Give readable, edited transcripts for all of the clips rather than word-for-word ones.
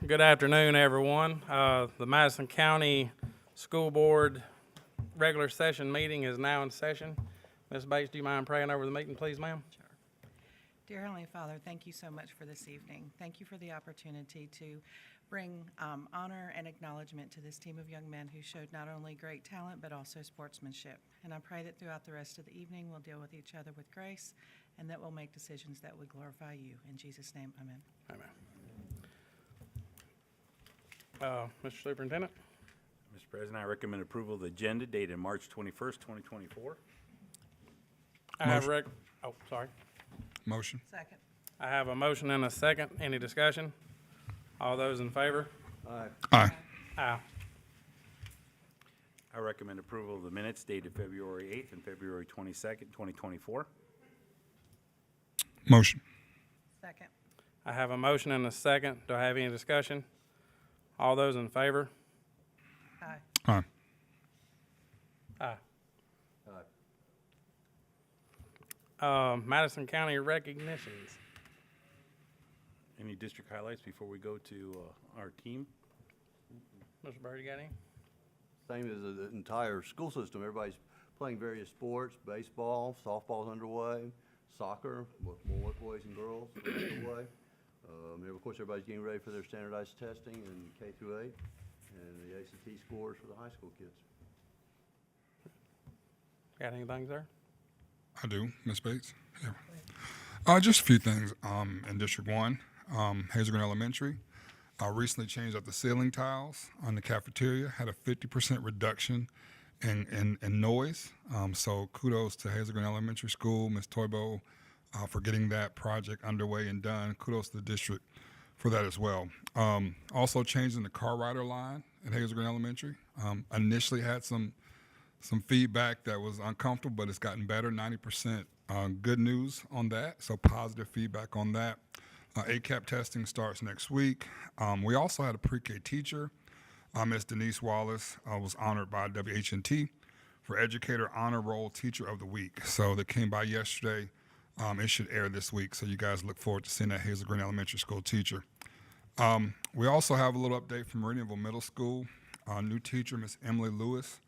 Good afternoon, everyone. The Madison County School Board regular session meeting is now in session. Ms. Bates, do you mind praying over the meeting, please, ma'am? Sure. Dear Heavenly Father, thank you so much for this evening. Thank you for the opportunity to bring honor and acknowledgement to this team of young men who showed not only great talent but also sportsmanship. And I pray that throughout the rest of the evening we'll deal with each other with grace and that we'll make decisions that would glorify you. In Jesus' name, amen. Amen. Mr. Superintendent? Mr. President, I recommend approval of the agenda dated March 21st, 2024. Sorry. Motion. Second. I have a motion and a second. Any discussion? All those in favor? Aye. Aye. I recommend approval of the minutes dated February 8th and February 22nd, 2024. Motion. Second. I have a motion and a second. Do I have any discussion? All those in favor? Aye. Aye. Aye. Madison County recognitions. Any district highlights before we go to our team? Mr. Bird, you got any? Same as the entire school system. Everybody's playing various sports, baseball, softball's underway, soccer, more boys and girls are underway. Of course, everybody's getting ready for their standardized testing in K through 8 and the ACT scores for the high school kids. Got anything, sir? I do, Ms. Bates. Yeah. Just a few things. In District 1, Hazel Green Elementary recently changed up the ceiling tiles on the cafeteria, had a 50% reduction in noise. So kudos to Hazel Green Elementary School, Ms. Toibo, for getting that project underway and done. Kudos to the district for that as well. Also changing the car rider line at Hazel Green Elementary. Initially had some feedback that was uncomfortable, but it's gotten better, 90% good news on that, so positive feedback on that. ACAP testing starts next week. We also had a pre-K teacher, Ms. Denise Wallace, was honored by WHNT for Educator Honor Roll Teacher of the Week. So that came by yesterday. It should air this week, so you guys look forward to seeing that Hazel Green Elementary School teacher. We also have a little update from Meridianville Middle School. New teacher, Ms. Emily Lewis,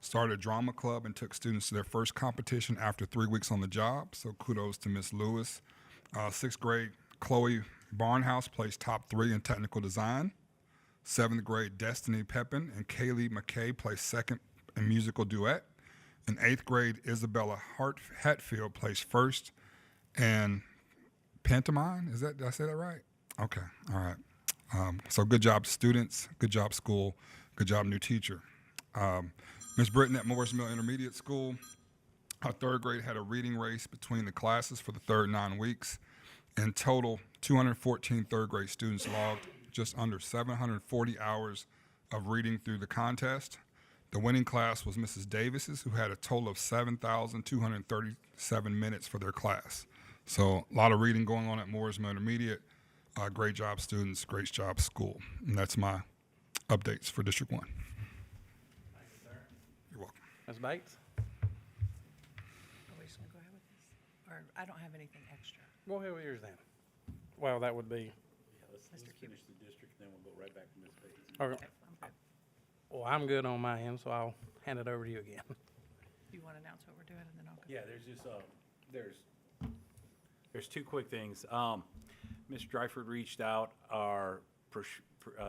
started a drama club and took students to their first competition after 3 weeks on the job, so kudos to Ms. Lewis. 6th grade, Chloe Barnhouse placed top 3 in technical design. 7th grade, Destiny Pepin and Kaylee McKay placed 2nd in musical duet. In 8th grade, Isabella Hatfield placed 1st in pantomime. Did I say that right? Okay, all right. So good job, students. Good job, school. Good job, new teacher. Ms. Britton at Morris Mill Intermediate School, our 3rd grade had a reading race between the classes for the third 9 weeks. In total, 214 3rd grade students logged just under 740 hours of reading through the contest. The winning class was Mrs. Davis's, who had a total of 7,237 minutes for their class. So a lot of reading going on at Morris Mill Intermediate. Great job, students. Great job, school. And that's my updates for District 1. You're welcome. Ms. Bates? Are we just going to go ahead with this? Or I don't have anything extra. Go ahead with yours then. Well, that would be. Let's finish the district, then we'll go right back to Ms. Bates. Okay. Okay, I'm good. Well, I'm good on my end, so I'll hand it over to you again. You want to announce what we're doing and then I'll go? Yeah, there's just there's 2 quick things. Mr. Dryford reached out, our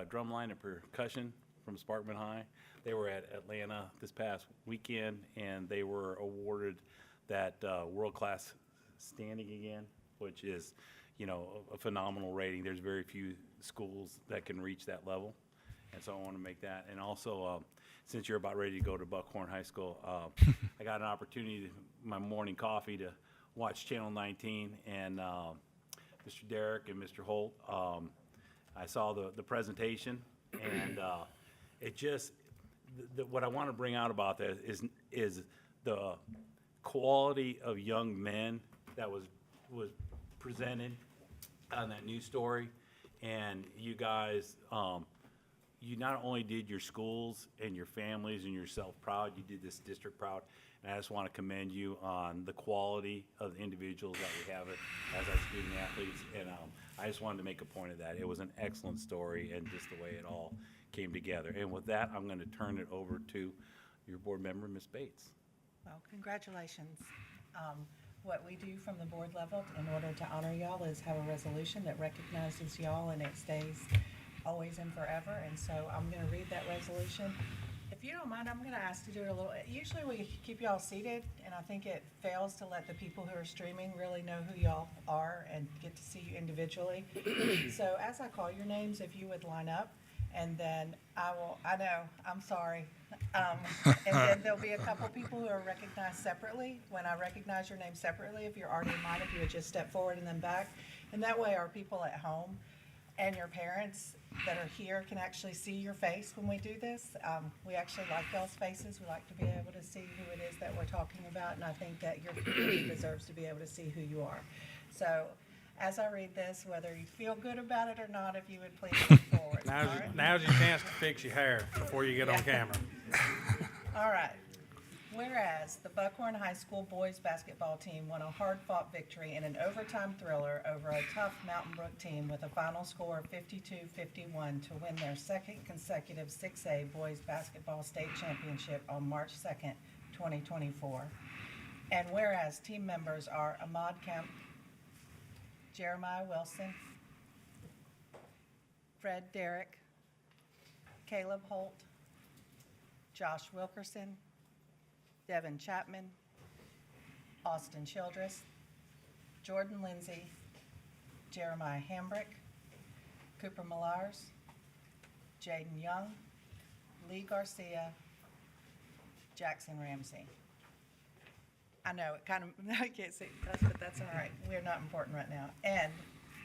drumline and percussion from Sparkman High. They were at Atlanta this past weekend, and they were awarded that world-class standing again, which is, a phenomenal rating. There's very few schools that can reach that level, and so I want to make that. And also, since you're about ready to go to Buckhorn High School, I got an opportunity, my morning coffee, to watch Channel 19, and Mr. Derrick and Mr. Holt. I saw the presentation, and it just, what I want to bring out about that is the quality of young men that was presented on that news story. And you guys, you not only did your schools and your families and yourself proud, you did this district proud. And I just want to commend you on the quality of the individuals that we have as our student athletes. And I just wanted to make a point of that. It was an excellent story and just the way it all came together. And with that, I'm going to turn it over to your board member, Ms. Bates. Well, congratulations. What we do from the board level in order to honor y'all is have a resolution that recognizes y'all, and it stays always and forever. And so I'm going to read that resolution. If you don't mind, I'm going to ask to do it a little, usually we keep y'all seated, and I think it fails to let the people who are streaming really know who y'all are and get to see you individually. So as I call your names, if you would line up, and then I know, I'm sorry. And then there'll be a couple people who are recognized separately. When I recognize your name separately, if you're already in line, if you would just step forward and then back. And that way our people at home and your parents that are here can actually see your face when we do this. We actually like y'all's faces. We like to be able to see who it is that we're talking about, and I think that your community deserves to be able to see who you are. So as I read this, whether you feel good about it or not, if you would please come forward. All right? Now's your chance to fix your hair before you get on Yeah. camera. All right. Whereas the Buckhorn High School boys basketball team won a hard-fought victory in an overtime thriller over a tough Mountain Brook team with a final score of 52-51 to win their second consecutive 6A boys basketball state championship on March 2nd, 2024. And whereas team members are Ahmad Kemp, Jeremiah Wilson, Fred Derrick, Caleb Holt, Josh Wilkerson, Devin Chapman, Austin Childress, Jordan Lindsay, Jeremiah Hambrick, Cooper Millars, Jaden Young, Lee Garcia, Jackson Ramsey. I know, it kind of, I can't see, but that's all right. We're not important right now. And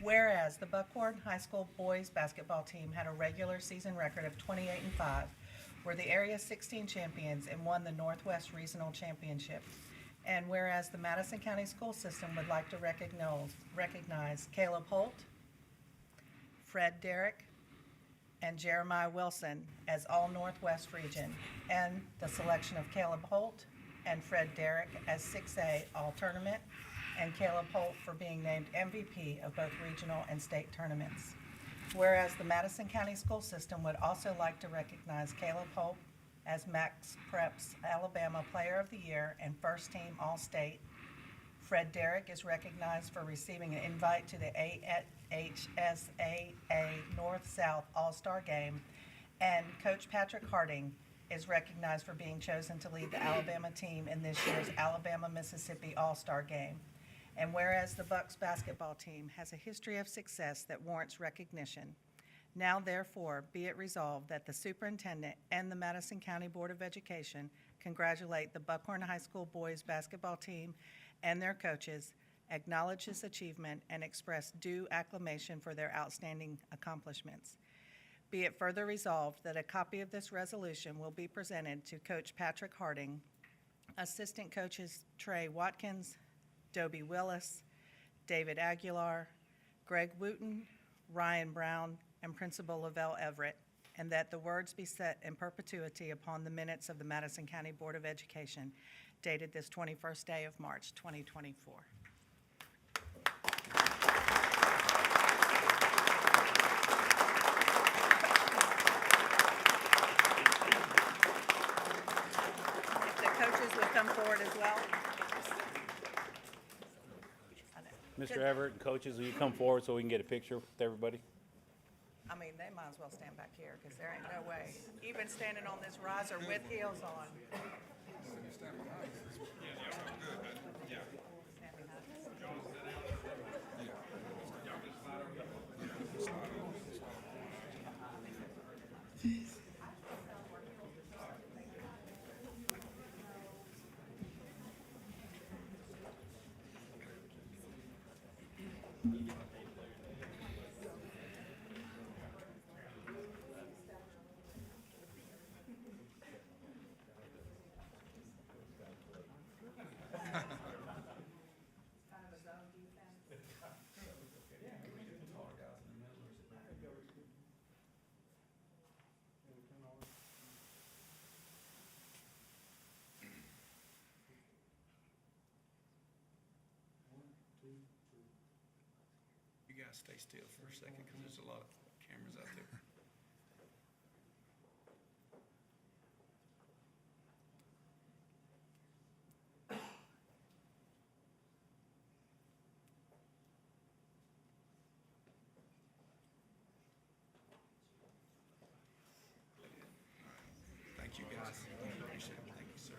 whereas the Buckhorn High School boys basketball team had a regular season record of 28-5, were the area 16 champions and won the Northwest Regional Championship. And whereas the Madison County School System would like to recognize Caleb Holt, Fred Derrick, and Jeremiah Wilson as all Northwest Region, and the selection of Caleb Holt and Fred Derrick as 6A All-Tournament, and Caleb Holt for being named MVP of both regional and state tournaments. Whereas the Madison County School System would also like to recognize Caleb Holt as Max Prep's Alabama Player of the Year and First Team All-State. Fred Derrick is recognized for receiving an invite to the HSAA North-South All-Star Game, and Coach Patrick Harding is recognized for being chosen to lead the Alabama team in this year's Alabama-Mississippi All-Star Game. And whereas the Bucks basketball team has a history of success that warrants recognition, now therefore be it resolved that the superintendent and the Madison County Board of Education congratulate the Buckhorn High School boys basketball team and their coaches, acknowledge this achievement, and express due acclamation for their outstanding accomplishments. Be it further resolved that a copy of this resolution will be presented to Coach Patrick Harding, assistant coaches Trey Watkins, Dobie Willis, David Aguilar, Greg Wooten, Ryan Brown, and Principal Lavelle Everett, and that the words be set in perpetuity upon the minutes of the Madison County Board of Education, dated this 21st day of March, 2024. If the coaches would come forward as well. Mr. Everett and coaches, will you come forward so we can get a picture with everybody? I mean, they might as well stand back here, because there ain't no way, even standing on this riser with heels on. Stand behind us. guys stay still for a second because there's a lot of cameras out there. Thank you, guys. Appreciate it. Thank you, sir.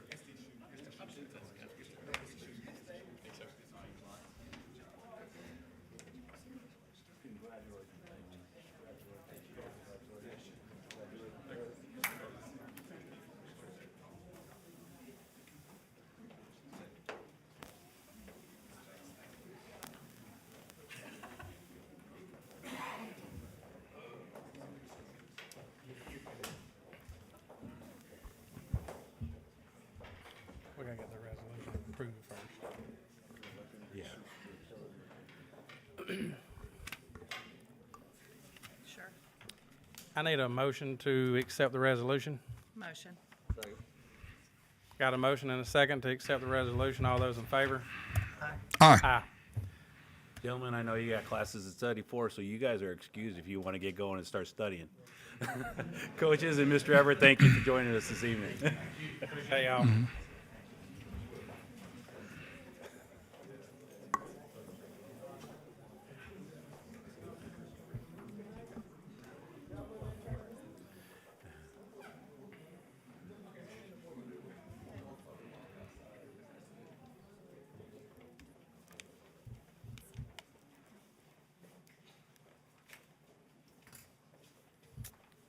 We gotta get the resolution approved first. Yeah. Sure. I need a motion to accept the resolution. Motion. Second. Got a motion and a second to accept the resolution. All those in favor? Aye. Aye. Gentlemen, I know you got classes to study for, so you guys are excused if you want to get going and start studying. Coaches and Mr. Everett, thank you for joining us this evening. Appreciate y'all.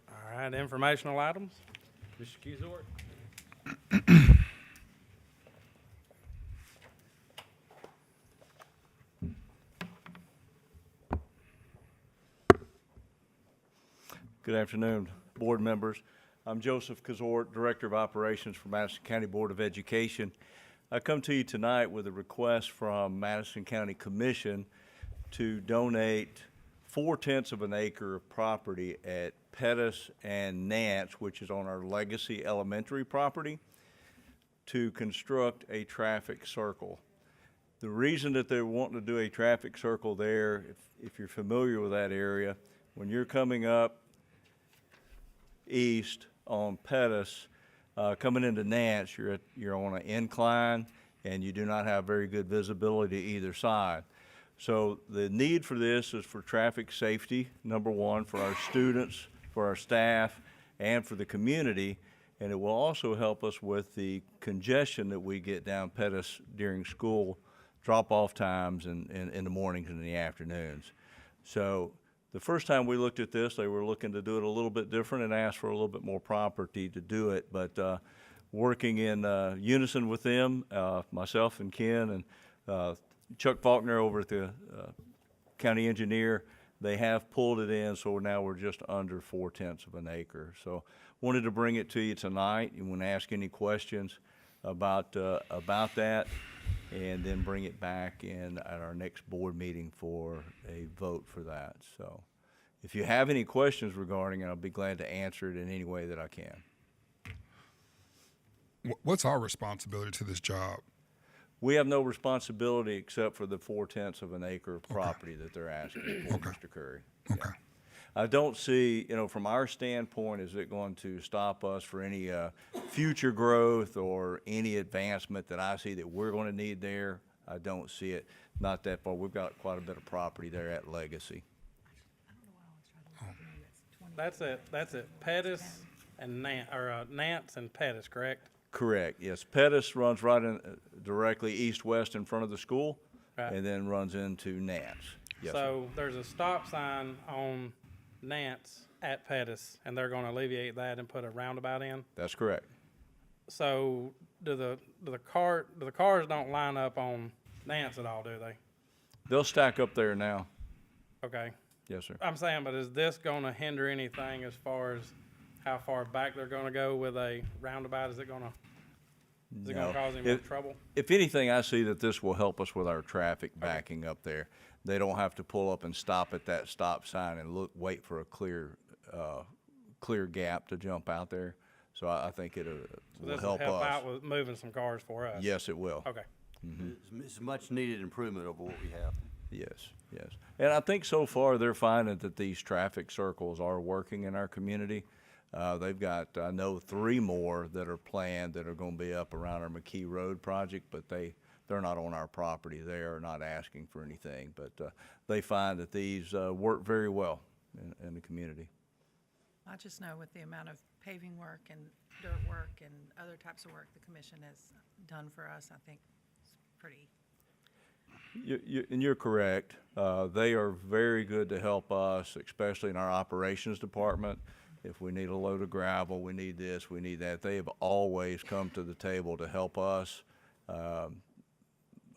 All right, informational items. Mr. Keyzort? Good afternoon, board members. I'm Joseph Kazort, Director of Operations for Madison County Board of Education. I come to you tonight with a request from Madison County Commission to donate 4/10 of an acre of property at Pettus and Nance, which is on our Legacy Elementary property, to construct a traffic circle. The reason that they're wanting to do a traffic circle there, if you're familiar with that area, when you're coming up east on Pettus, coming into Nance, you're on an incline and you do not have very good visibility either side. So the need for this is for traffic safety, number one, for our students, for our staff, and for the community. And it will also help us with the congestion that we get down Pettus during school drop-off times and in the mornings and in the afternoons. So the first time we looked at this, they were looking to do it a little bit different and asked for a little bit more property to do it. But working in unison with them, myself and Ken and Chuck Faulkner over at the county engineer, they have pulled it in, so now we're just under 4/10 of an acre. So wanted to bring it to you tonight. You want to ask any questions about that, and then bring it back in at our next board meeting for a vote for that. So if you have any questions regarding it, I'll be glad to answer it in any way that I can. What's our responsibility to this job? We have no responsibility except for the 4/10 of an acre of property that they're asking for, Okay. Mr. Curry. Okay. I don't see, from our standpoint, is it going to stop us for any future growth or any advancement that I see that we're going to need there? I don't see it. Not that far. We've got quite a bit of property there at Legacy. That's it Pettus and Nance and Pettus, correct? Correct, yes. Pettus runs right in, directly east-west in front of the school, Right. and then runs into Nance. Yes, sir. So there's a stop sign on Nance at Pettus, and they're gonna alleviate that and put a roundabout in. That's correct. So do the cars don't line up on Nance at all, do they? They'll stack up there now. Okay. Yes, sir. I'm saying, but is this gonna hinder anything as far as how far back they're gonna go with a roundabout? Is it gonna No. cause any more trouble? If anything, I see that this will help us with our traffic backing up there. They don't have to pull up and stop at that stop sign and wait for a clear gap to jump out there. So I think it So will this will help help out us. with moving some cars for us? Yes, it will. Okay. It's much needed improvement over what we have. Yes, yes. And I think so far they're finding that these traffic circles are working in our community. They've got, I know, 3 more that are planned that are going to be up around our McKee Road project, but they're not on our property. They are not asking for anything, but they find that these work very well in the community. I just know with the amount of paving work and dirt work and other types of work the commission has done for us, I think it's pretty. And you're correct. They are very good to help us, especially in our operations department. If we need a load of gravel, we need this, we need that. They have always come to the table to help us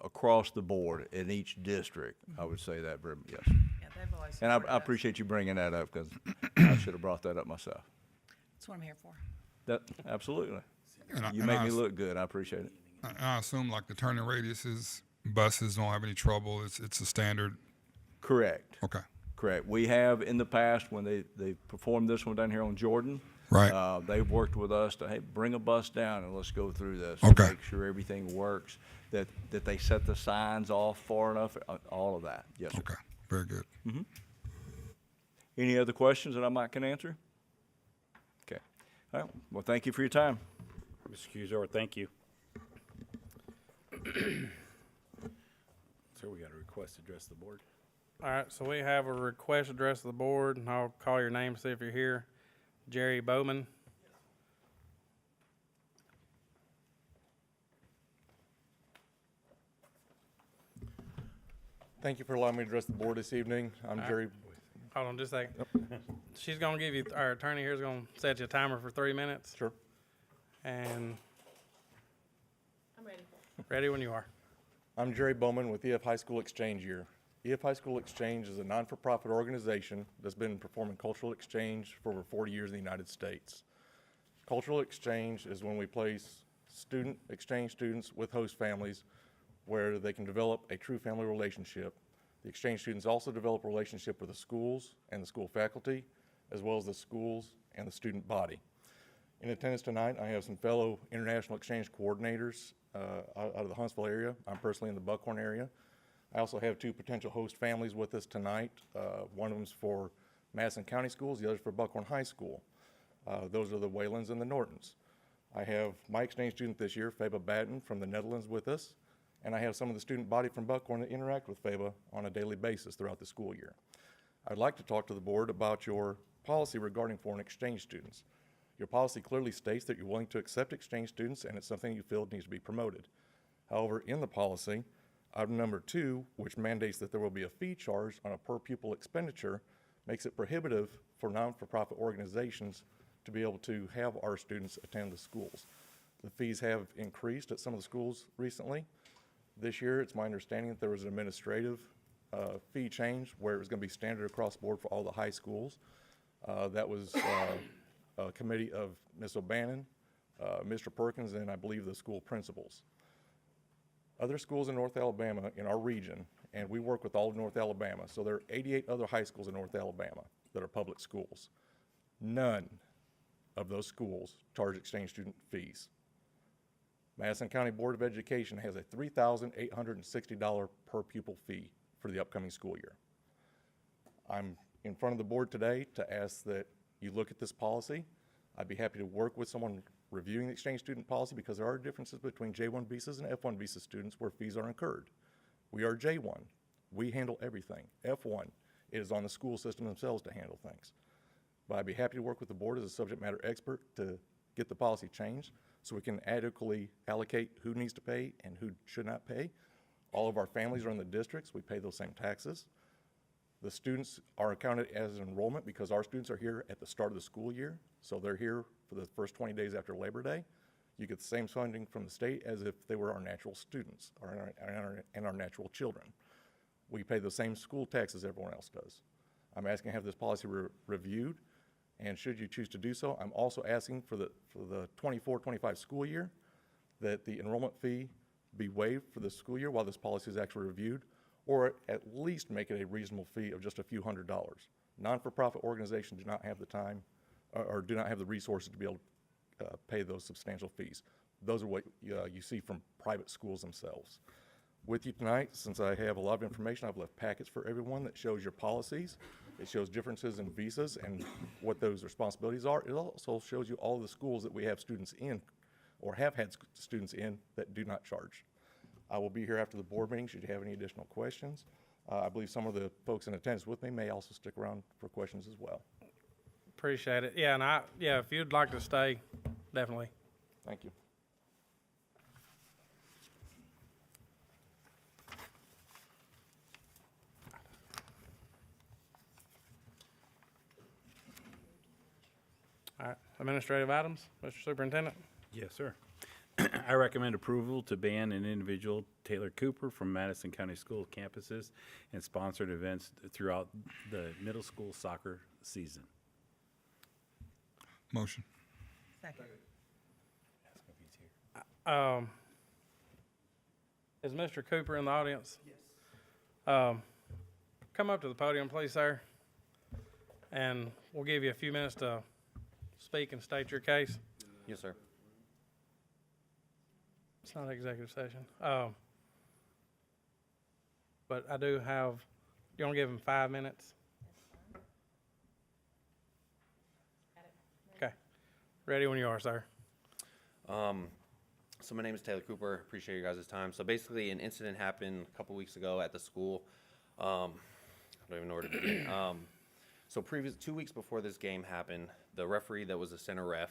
across the board in each district. I would say that very, yes. Yeah, they've always And supported I us. appreciate you bringing that up because I should have brought that up myself. That's what I'm here for. That, absolutely. And You and make I me s- look good. I appreciate it. I assume like the turning radiuses, buses don't have any trouble. It's a standard. Correct. Okay. Correct. We have in the past, when they performed this one down here on Jordan. Right. They've worked with us to, hey, bring a bus down and let's go through this. Okay. Make sure everything works, that they set the signs off far enough, all of that. Yes, sir. Okay. Very good. Any other questions that I might can answer? Okay. All right. Well, thank you for your time. Mr. Cusar, thank you. Sir, we got a request to address the board. All right, so we have a request address to the board, and I'll call your name, see if you're here. Jerry Bowman. Thank you for allowing me to address the board this evening. I'm Jerry. Hold on just a second. She's gonna give you, our attorney here is gonna set you a timer for 3 minutes. Sure. And I'm ready. ready when you are. I'm Jerry Bowman with EF High School Exchange Year. EF High School Exchange is a non-for-profit organization that's been performing cultural exchange for over 40 years in the United States. Cultural exchange is when we place exchange students with host families where they can develop a true family relationship. The exchange students also develop a relationship with the schools and the school faculty, as well as the schools and the student body. In attendance tonight, I have some fellow international exchange coordinators out of the Huntsville area. I'm personally in the Buckhorn area. I also have 2 potential host families with us tonight. One of them's for Madison County Schools, the other's for Buckhorn High School. Those are the Whalens and the Nortons. I have my exchange student this year, Feba Batten from the Netherlands with us, and I have some of the student body from Buckhorn that interact with Feba on a daily basis throughout the school year. I'd like to talk to the board about your policy regarding foreign exchange students. Your policy clearly states that you're willing to accept exchange students and it's something you feel needs to be promoted. However, in the policy, item number 2, which mandates that there will be a fee charged on a per pupil expenditure, makes it prohibitive for non-for-profit organizations to be able to have our students attend the schools. The fees have increased at some of the schools recently. This year, it's my understanding that there was an administrative fee change where it was going to be standard across the board for all the high schools. That was a committee of Ms. O'Bannon, Mr. Perkins, and I believe the school principals. Other schools in North Alabama in our region, and we work with all of North Alabama, so there are 88 other high schools in North Alabama that are public schools. None of those schools charge exchange student fees. Madison County Board of Education has a $3,860 per pupil fee for the upcoming school year. I'm in front of the board today to ask that you look at this policy. I'd be happy to work with someone reviewing the exchange student policy because there are differences between J1 visas and F1 visa students where fees are incurred. We are J1. We handle everything. F1, it is on the school system themselves to handle things. But I'd be happy to work with the board as a subject matter expert to get the policy changed so we can adequately allocate who needs to pay and who should not pay. All of our families are in the districts. We pay those same taxes. The students are accounted as enrollment because our students are here at the start of the school year. So they're here for the first 20 days after Labor Day. You get the same funding from the state as if they were our natural students and our natural children. We pay the same school tax as everyone else does. I'm asking to have this policy reviewed, and should you choose to do so, I'm also asking for the 24-25 school year that the enrollment fee be waived for the school year while this policy is actually reviewed, or at least make it a reasonable fee of just a few $100s. Non-for-profit organizations do not have the time or do not have the resources to be able to pay those substantial fees. Those are what you see from private schools themselves. with you tonight. Since I have a lot of information, I've left packets for everyone that shows your policies. It shows differences in visas and what those responsibilities are. It also shows you all the schools that we have students in or have had students in that do not charge. I will be here after the board meeting should you have any additional questions. I believe some of the folks in attendance with me may also stick around for questions as well. Appreciate it. Yeah, and if you'd like to stay, definitely. Thank you. All right, administrative items, Mr. Superintendent. Yes, sir. I recommend approval to ban an individual, Taylor Cooper, from Madison County School campuses and sponsored events throughout the middle school soccer season. Motion. Second. Is Mr. Cooper in the audience? Yes. Come up to the podium, please, sir. And we'll give you a few minutes to speak and state your case. Yes, sir. It's not an executive session. But I do have, you want to give him 5 minutes? Okay. Ready when you are, sir. So my name is Taylor Cooper. Appreciate you guys' time. So basically, an incident happened a couple weeks ago at the school. I don't even know where to begin. So 2 weeks before this game happened, the referee that was the center ref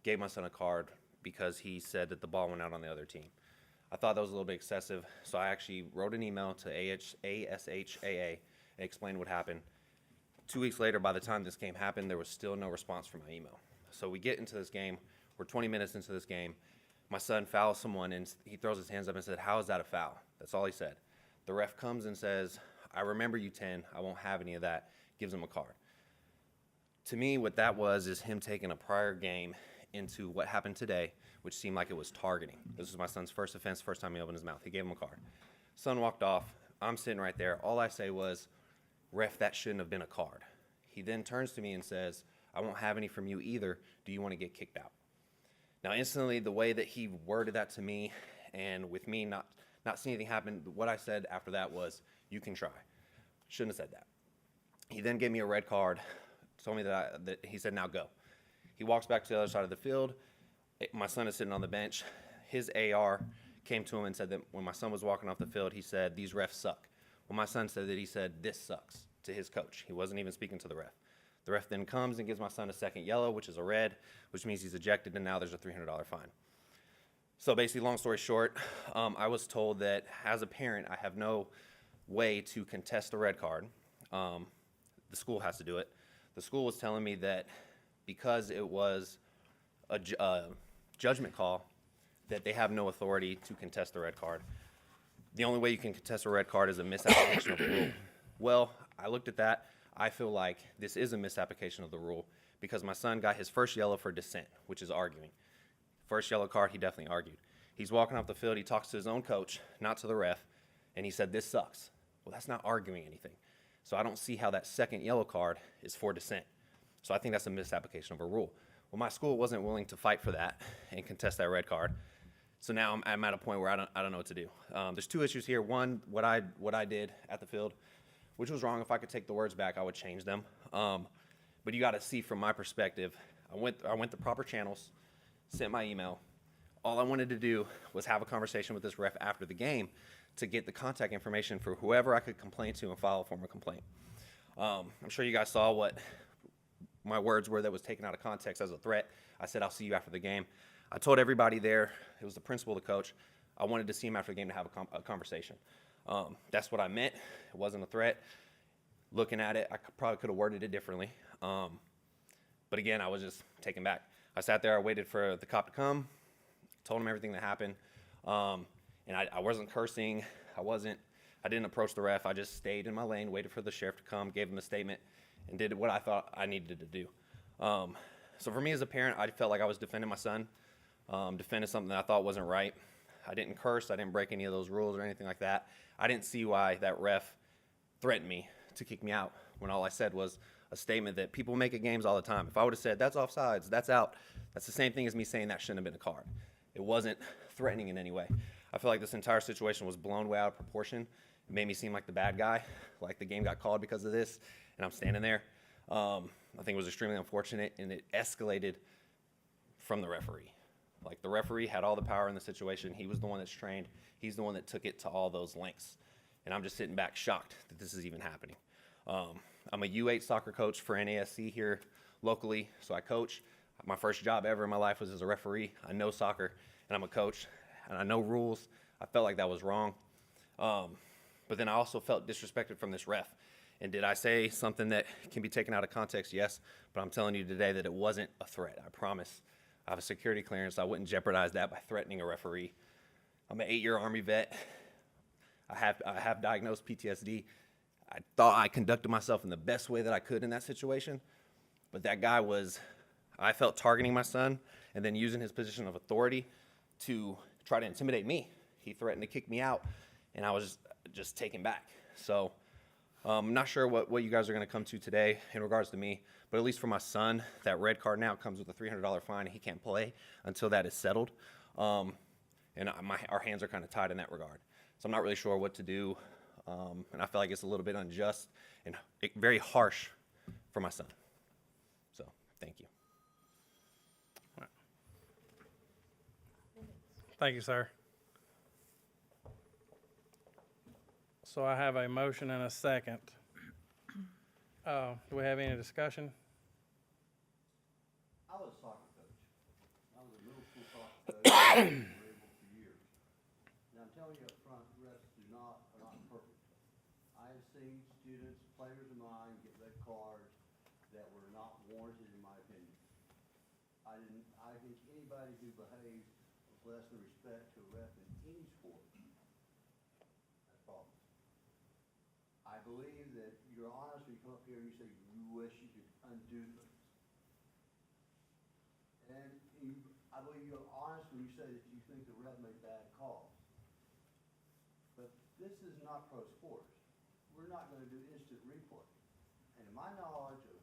gave my son a card because he said that the ball went out on the other team. I thought that was a little bit excessive, so I actually wrote an email to ASHAA and explained what happened. 2 weeks later, by the time this game happened, there was still no response from my email. So we get into this game. We're 20 minutes into this game. My son fouls someone, and he throws his hands up and said, "How is that a foul?" That's all he said. The ref comes and says, "I remember you 10. I won't have any of that." Gives him a card. To me, what that was is him taking a prior game into what happened today, which seemed like it was targeting. This was my son's first offense, first time he opened his mouth. He gave him a card. Son walked off. I'm sitting right there. All I say was, "Ref, that shouldn't have been a card." He then turns to me and says, "I won't have any from you either. Do you want to get kicked out?" Now, instantly, the way that he worded that to me, and with me not seeing anything happen, what I said after that was, "You can try." Shouldn't have said that. He then gave me a red card, told me that he said, "Now go." He walks back to the other side of the field. My son is sitting on the bench. His AR came to him and said that when my son was walking off the field, he said, "These refs suck." Well, my son said that he said, "This sucks," to his coach. He wasn't even speaking to the ref. The ref then comes and gives my son a second yellow, which is a red, which means he's ejected, and now there's a $300 fine. So basically, long story short, I was told that as a parent, I have no way to contest a red card. The school has to do it. The school was telling me that because it was a judgment call, that they have no authority to contest the red card. The only way you can contest a red card is a misapplication of the rule. Well, I looked at that. I feel like this is a misapplication of the rule because my son got his first yellow for dissent, which is arguing. First yellow card, he definitely argued. He's walking off the field. He talks to his own coach, not to the ref, and he said, "This sucks." Well, that's not arguing anything. So I don't see how that second yellow card is for dissent. So I think that's a misapplication of a rule. Well, my school wasn't willing to fight for that and contest that red card. So now I'm at a point where I don't know what to do. There's two issues here. One, what I did at the field, which was wrong. If I could take the words back, I would change them. But you got to see from my perspective, I went the proper channels, sent my email. All I wanted to do was have a conversation with this ref after the game to get the contact information for whoever I could complain to and file a formal complaint. I'm sure you guys saw what my words were that was taken out of context as a threat. I said, "I'll see you after the game." I told everybody there, it was the principal, the coach, I wanted to see him after the game to have a conversation. That's what I meant. It wasn't a threat. Looking at it, I probably could have worded it differently. But again, I was just taken back. I sat there, I waited for the cop to come, told him everything that happened. And I wasn't cursing. I didn't approach the ref. I just stayed in my lane, waited for the sheriff to come, gave him a statement, and did what I thought I needed to do. So for me as a parent, I felt like I was defending my son, defending something that I thought wasn't right. I didn't curse. I didn't break any of those rules or anything like that. I didn't see why that ref threatened me to kick me out when all I said was a statement that people make at games all the time. If I would have said, "That's offsides, that's out," that's the same thing as me saying that shouldn't have been a card. It wasn't threatening in any way. I feel like this entire situation was blown way out of proportion. It made me seem like the bad guy, like the game got called because of this, and I'm standing there. I think it was extremely unfortunate, and it escalated from the referee. Like, the referee had all the power in the situation. He was the one that's trained. He's the one that took it to all those lengths. And I'm just sitting back shocked that this is even happening. I'm a U8 soccer coach for NASC here locally, so I coach. My first job ever in my life was as a referee. I know soccer, and I'm a coach, and I know rules. I felt like that was wrong. But then I also felt disrespected from this ref. And did I say something that can be taken out of context? Yes, but I'm telling you today that it wasn't a threat. I promise. I have a security clearance. I wouldn't jeopardize that by threatening a referee. I'm an 8-year Army vet. I have diagnosed PTSD. I thought I conducted myself in the best way that I could in that situation, but that guy was, I felt, targeting my son and then using his position of authority to try to intimidate me. He threatened to kick me out, and I was just taken back. So I'm not sure what you guys are going to come to today in regards to me, but at least for my son, that red card now comes with a $300 fine, and he can't play until that is settled. And our hands are kind of tied in that regard. So I'm not really sure what to do, and I feel like it's a little bit unjust and very harsh for my son. So thank you. Thank you, sir. So I have a motion and a second. Do we have any discussion? I was a soccer coach. I was a middle school soccer coach for years. Now, I'm telling you up front, refs are not perfect. I have seen students, players of mine, get red cards that were not warranted, in my opinion. I think anybody who behaves with less than respect to a ref in any sport has problems. I believe that you're honest when you come up here and you say you wish you could undo things. And I believe you're honest when you say that you think the ref made bad calls. But this is not pro sports. We're not going to do instant replay. And in my knowledge of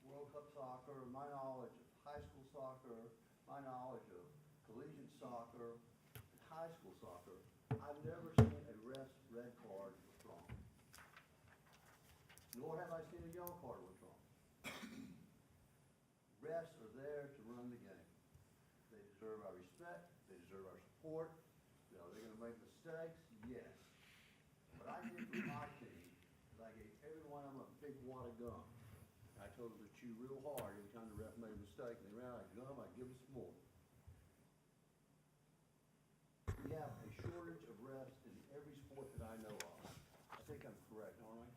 World Cup soccer, my knowledge of high school soccer, my knowledge of collegiate soccer, and high school soccer, I've never seen a ref's red card withdrawn. Nor have I seen a yellow card withdrawn. Refs are there to run the game. They deserve our respect. They deserve our support. You know, they're going to make mistakes, yes. But I did for my team is I gave every one of them a big wad of gum. I told them to chew real hard every time the ref made a mistake. And they ran out of gum, I'd give them some more. We have a shortage of refs in every sport that I know of. I think I'm correct, aren't I?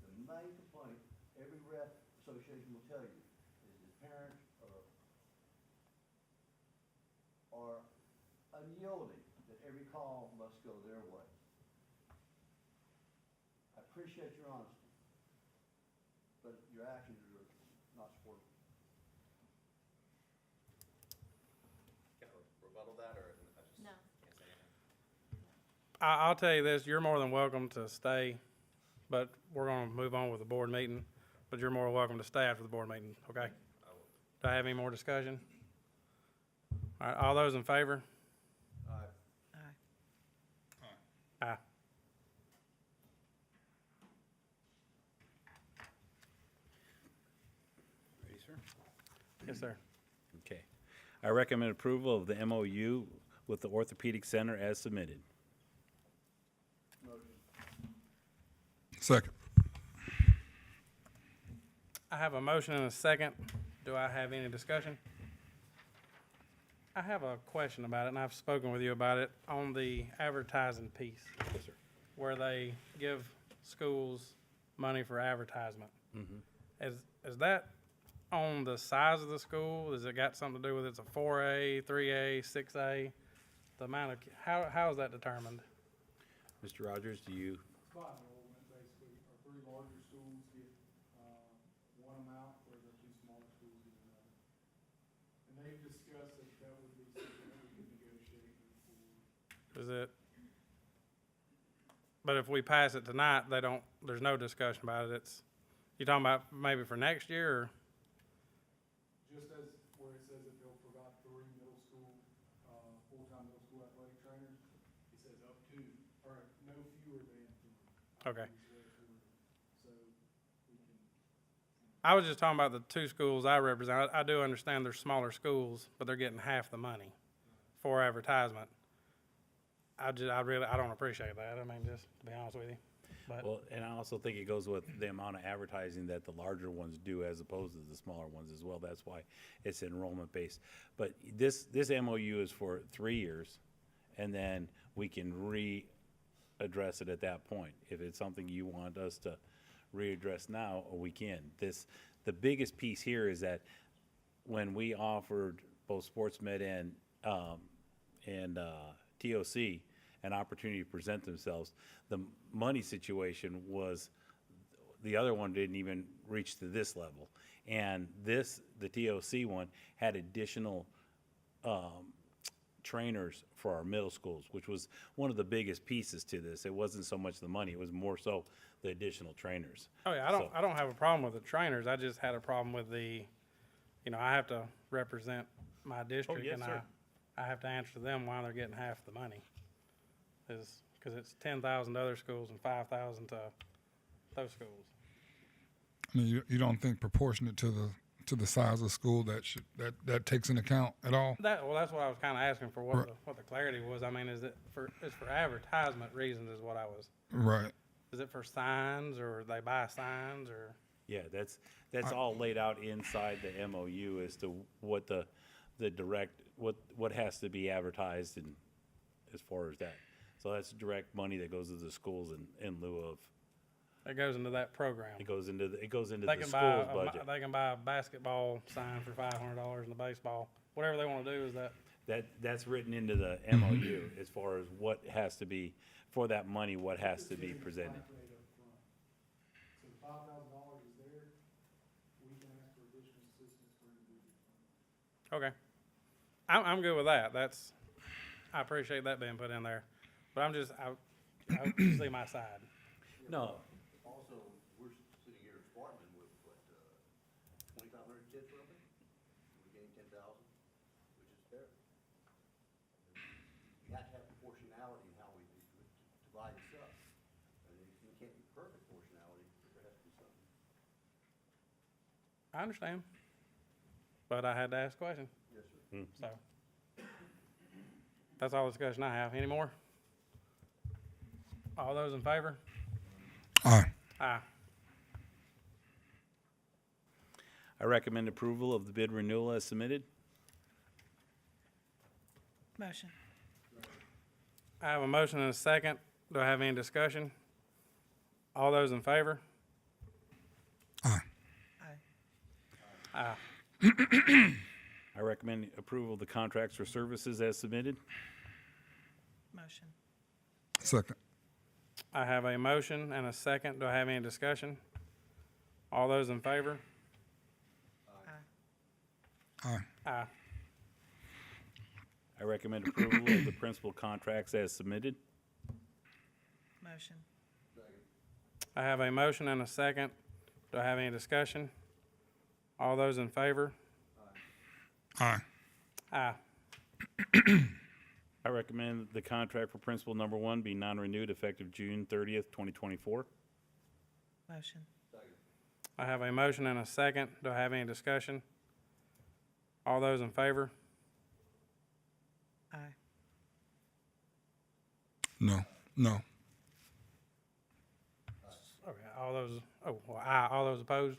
The main complaint every ref association will tell you is that parents are unyielding, that every call must go their way. I appreciate your honesty, but your actions are not supportive. Can I rebuttal that, or I just No. can't say anything? I'll tell you this, you're more than welcome to stay, but we're going to move on with the board meeting. But you're more welcome to stay after the board meeting, okay? Do I have any more discussion? All right, all those in favor? Aye. Aye. Ready, sir? Yes, sir. Okay. I recommend approval of the MOU with the Orthopedic Center as submitted. Second. I have a motion and a second. Do I have any discussion? I have a question about it, and I've spoken with you about it on the advertising piece. Yes, sir. Where they give schools money for advertisement. Is that on the size of the school? Has it got something to do with it's a 4A, 3A, 6A? The amount of, how is that determined? Mr. Rogers, do you? By enrollment, basically, our 3 larger schools get one amount, where the 2 smaller schools get another. And they've discussed that would be something that we could negotiate moving forward. Is it? But if we pass it tonight, there's no discussion about it. You talking about maybe for next year, or? Just as where it says that they'll provide 3 middle school, full-time middle school athletic trainers, Okay. So we can, I was just talking about the two schools I represent. I do understand they're smaller schools, but they're getting half the money for advertisement. I don't appreciate that. I mean, just to be honest with you. But Well, and I also think it goes with the amount of advertising that the larger ones do as opposed to the smaller ones as well. That's why it's enrollment based. But this MOU is for 3 years, and then we can readdress it at that point. If it's something you want us to readdress now, we can. The biggest piece here is that when we offered both SportsMed and TOC an opportunity to present themselves, the money situation was, the other one didn't even reach to this level. And the TOC one had additional trainers for our middle schools, which was one of the biggest pieces to this. It wasn't so much the money, it was more so the additional trainers. oh yeah, I don't have a problem with the trainers. I just had a problem with I have to represent my district, yes, and sir. I have to answer to them why they're getting half the money. Because it's 10,000 to other schools and 5,000 to those schools. I mean, you don't think proportionate to the size of the school that takes into account at all? That's what I was kind of asking for, what Right. what the clarity was. I mean, it's for advertisement reasons is what I was. Right. Is it for signs, or they buy signs, or? Yeah, that's all laid out inside the MOU as to what the direct, what has to be advertised and as far as that. So that's direct money that goes to the schools in lieu of, It goes into that program. it goes into the They school's can buy budget. they can buy a basketball sign for $500 and a baseball, whatever they want to do is that. That's written into the MOU as far as what has to be, for that money, what has to be presented. flat rate up front. So $5,000 is there, we can ask for additional assistance for individuals. Okay. I'm good with that. I appreciate that being put in there. But I see my side. No, Also, we're sitting here in Sparkman with, 2,500 kids roughly? We gained 10,000, which is fair. You have to have proportionality in how we divide this up. And it can't be perfect proportionality, but there has to be something. I understand. But I had to ask a question. Yes, sir. So that's all the discussion I have. Any more? All those in favor? Aye. Aye. I recommend approval of the bid renewal as submitted. Motion. I have a motion and a second. Do I have any discussion? All those in favor? Aye. Aye. Aye. I recommend approval of the contracts for services as submitted. Motion. Second. I have a motion and a second. Do I have any discussion? All those in favor? Aye. Aye. Aye. I recommend approval of the principal contracts as submitted. Motion. I have a motion and a second. Do I have any discussion? All those in favor? Aye. Aye. I recommend the contract for principal number 1 be non-renewed effective June 30th, 2024. Motion. I have a motion and a second. Do I have any discussion? All those in favor? Aye. No. No. Okay, aye. All those opposed?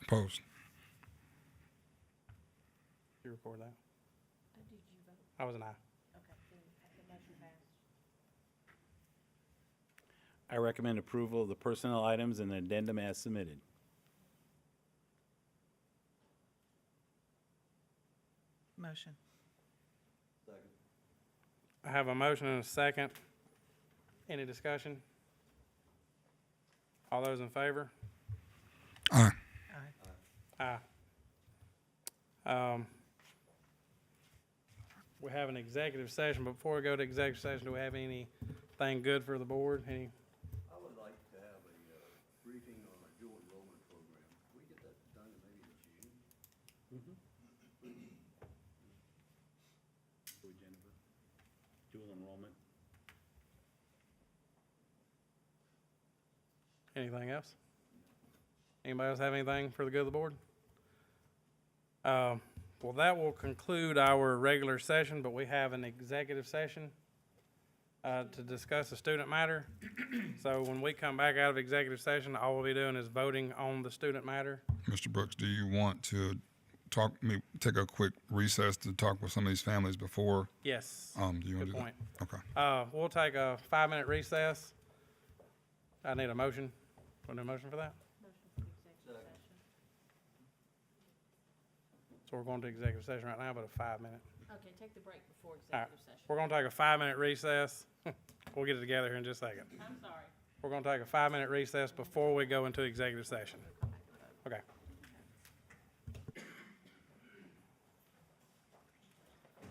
Opposed. You record that? Did you vote? I was an aye. I recommend approval of the personnel items and addendum as submitted. Motion. I have a motion and a second. Any discussion? All those in favor? Aye. Aye. Aye. We have an executive session, but before we go to executive session, do we have anything good for the board? Any? I would like to have a briefing on our dual enrollment program. Can we get that done maybe in June? Jennifer, dual enrollment. Anything else? Anybody else have anything for the good of the board? Well, that will conclude our regular session, but we have an executive session to discuss a student matter. So when we come back out of executive session, all we'll be doing is voting on the student matter. Mr. Brooks, do you want to take a quick recess to talk with some of these families before? Yes. Do you want to Good do point. that? Okay. We'll take a 5-minute recess. I need a motion. Want a motion for that? So we're going to executive session right now, but a 5-minute. Okay, take the break before All right. executive session. We're going to take a 5-minute recess. We'll get it together here in just a second. I'm sorry. We're going to take a 5-minute recess before we go into executive session. Okay.